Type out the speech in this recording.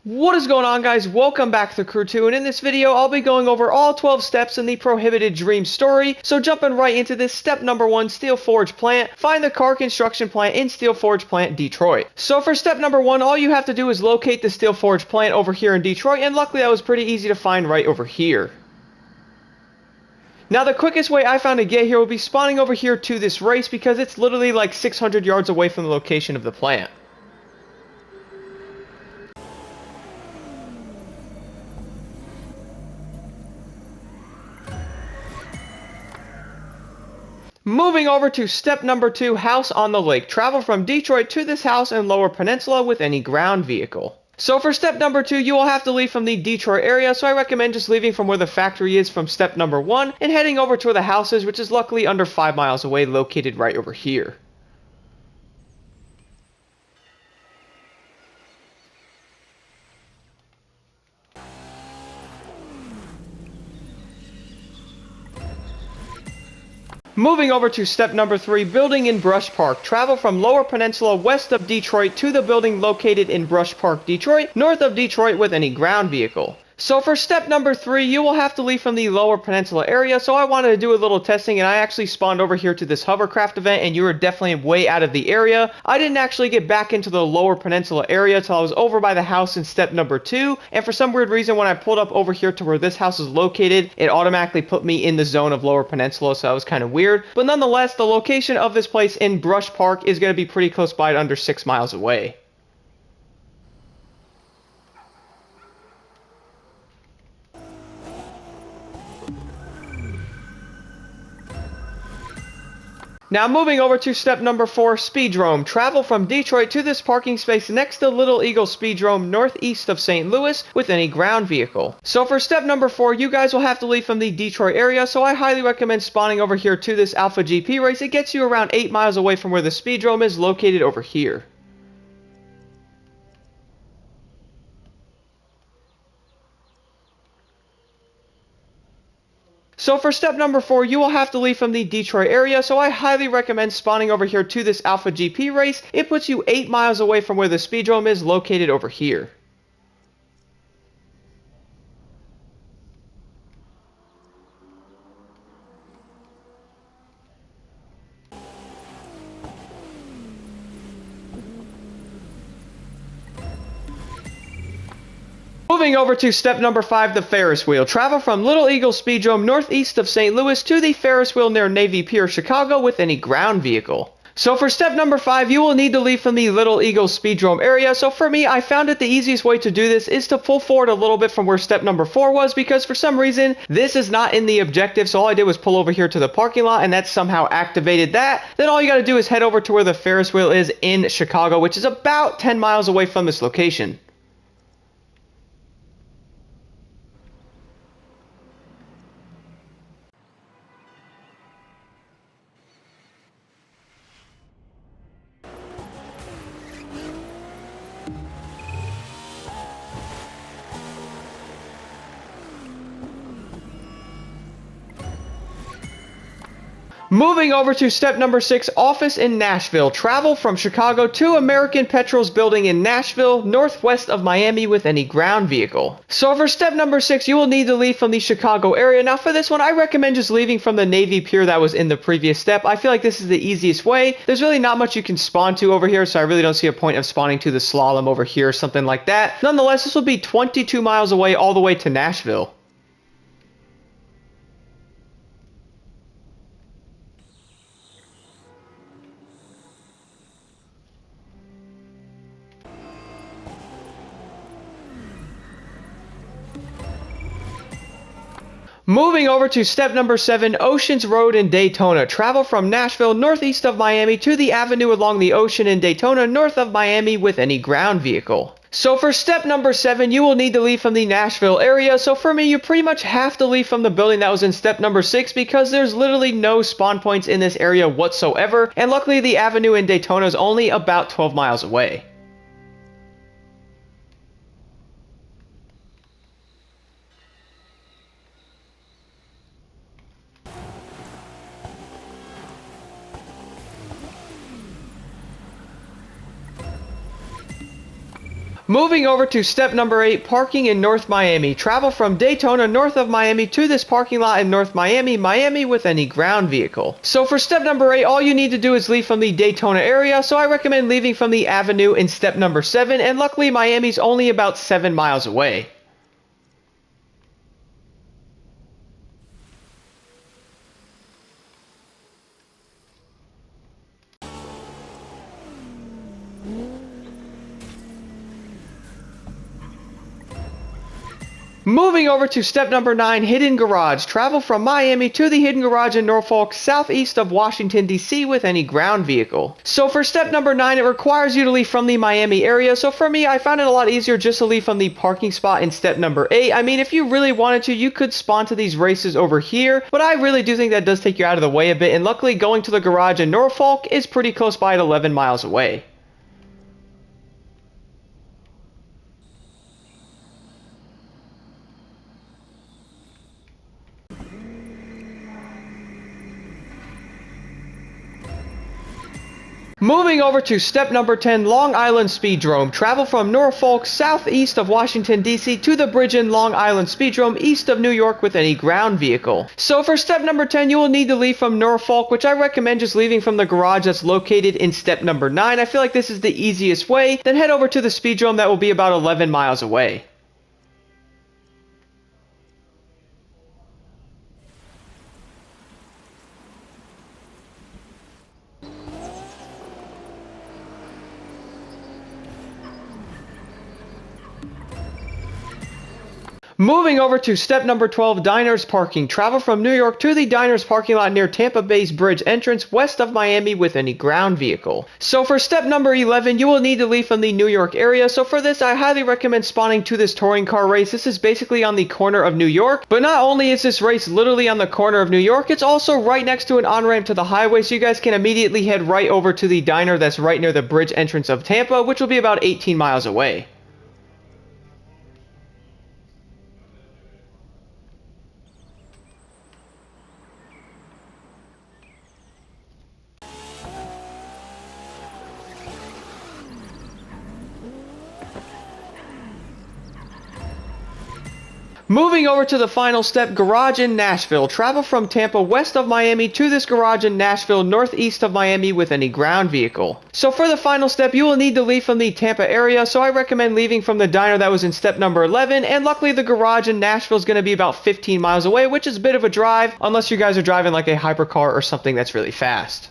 What is going on, guys? Welcome back to Crew 2, and in this video I'll be going over all 12 steps in the Prohibited Dream story. So jumping right into this, step number 1, Steel Forge Plant. Find the car construction plant in Steel Forge Plant, Detroit. So for step number 1, all you have to do is locate the Steel Forge Plant over here in Detroit, and luckily that was pretty easy to find right over here. Now the quickest way I found to get here would be spawning over here to this race because it's literally like 600 yards away from the location of the plant. Moving over to step number 2, house on the lake. Travel from Detroit to this house in Lower Peninsula with any ground vehicle. So for step number 2, you will have to leave from the Detroit area, so I recommend just leaving from where the factory is from step number 1 and heading over to where the house is, which is luckily under 5 miles away, located right over here. Moving over to step number 3, building in Brush Park. Travel from Lower Peninsula west of Detroit to the building located in Brush Park, Detroit, north of Detroit with any ground vehicle. So for step number 3, you will have to leave from the Lower Peninsula area, so I wanted to do a little testing and I actually spawned over here to this hovercraft event, and you were definitely way out of the area. I didn't actually get back into the Lower Peninsula area till I was over by the house in step number 2, and for some weird reason when I pulled up over here to where this house is located, it automatically put me in the zone of Lower Peninsula, so that was kind of weird. But nonetheless, the location of this place in Brush Park is going to be pretty close by at under 6 miles away. Now moving over to step number 4, Speedrome. Travel from Detroit to this parking space next to Little Eagle Speedrome northeast of St. Louis with any ground vehicle. So for step number 4, you guys will have to leave from the Detroit area, so I highly recommend spawning over here to this Alpha GP race. It gets you around 8 miles away from where the Speedrome is located over here. So for step number 4, you will have to leave from the Detroit area, so I highly recommend spawning over here to this Alpha GP race. It puts you 8 miles away from where the Speedrome is located over here. Moving over to step number 5, the Ferris wheel. Travel from Little Eagle Speedrome northeast of St. Louis to the Ferris wheel near Navy Pier, Chicago with any ground vehicle. So for step number 5, you will need to leave from the Little Eagle Speedrome area. So for me, I found that the easiest way to do this is to pull forward a little bit from where step number 4 was, because for some reason, this is not in the objective. So all I did was pull over here to the parking lot, and that somehow activated that. Then all you got to do is head over to where the Ferris wheel is in Chicago, which is about 10 miles away from this location. Moving over to step number 6, office in Nashville. Travel from Chicago to American Petrol's building in Nashville, northwest of Miami with any ground vehicle. So for step number 6, you will need to leave from the Chicago area. Now for this one, I recommend just leaving from the Navy Pier that was in the previous step. I feel like this is the easiest way. There's really not much you can spawn to over here, so I really don't see a point of spawning to the Slalom over here or something like that. Nonetheless, this will be 22 miles away all the way to Nashville. Moving over to step number 7, Oceans Road in Daytona. Travel from Nashville, northeast of Miami, to the avenue along the ocean in Daytona, north of Miami with any ground vehicle. So for step number 7, you will need to leave from the Nashville area. So for me, you pretty much have to leave from the building that was in step number 6 because there's literally no spawn points in this area whatsoever. And luckily, the avenue in Daytona is only about 12 miles away. Moving over to step number 8, parking in North Miami. Travel from Daytona, north of Miami, to this parking lot in North Miami, Miami with any ground vehicle. So for step number 8, all you need to do is leave from the Daytona area, so I recommend leaving from the Avenue in step number 7, and luckily Miami's only about 7 miles away. Moving over to step number 9, hidden garage. Travel from Miami to the hidden garage in Norfolk, southeast of Washington, D.C. with any ground vehicle. So for step number 9, it requires you to leave from the Miami area. So for me, I found it a lot easier just to leave from the parking spot in step number 8. I mean, if you really wanted to, you could spawn to these races over here, but I really do think that does take you out of the way a bit, and luckily going to the garage in Norfolk is pretty close by at 11 miles away. Moving over to step number 10, Long Island Speedrome. Travel from Norfolk, southeast of Washington, D.C. to the bridge in Long Island Speedrome, east of New York with any ground vehicle. So for step number 10, you will need to leave from Norfolk, which I recommend just leaving from the garage that's located in step number 9. I feel like this is the easiest way. Then head over to the Speedrome that will be about 11 miles away. Moving over to step number 12, Diners Parking. Travel from New York to the Diners parking lot near Tampa Bay's bridge entrance west of Miami with any ground vehicle. So for step number 11, you will need to leave from the New York area. So for this, I highly recommend spawning to this touring car race. This is basically on the corner of New York. But not only is this race literally on the corner of New York, it's also right next to an on-ramp to the highway. So you guys can immediately head right over to the diner that's right near the bridge entrance of Tampa, which will be about 18 miles away. Moving over to the final step, garage in Nashville. Travel from Tampa west of Miami to this garage in Nashville northeast of Miami with any ground vehicle. So for the final step, you will need to leave from the Tampa area, so I recommend leaving from the diner that was in step number 11, and luckily the garage in Nashville is going to be about 15 miles away, which is a bit of a drive, unless you guys are driving like a hypercar or something that's really fast.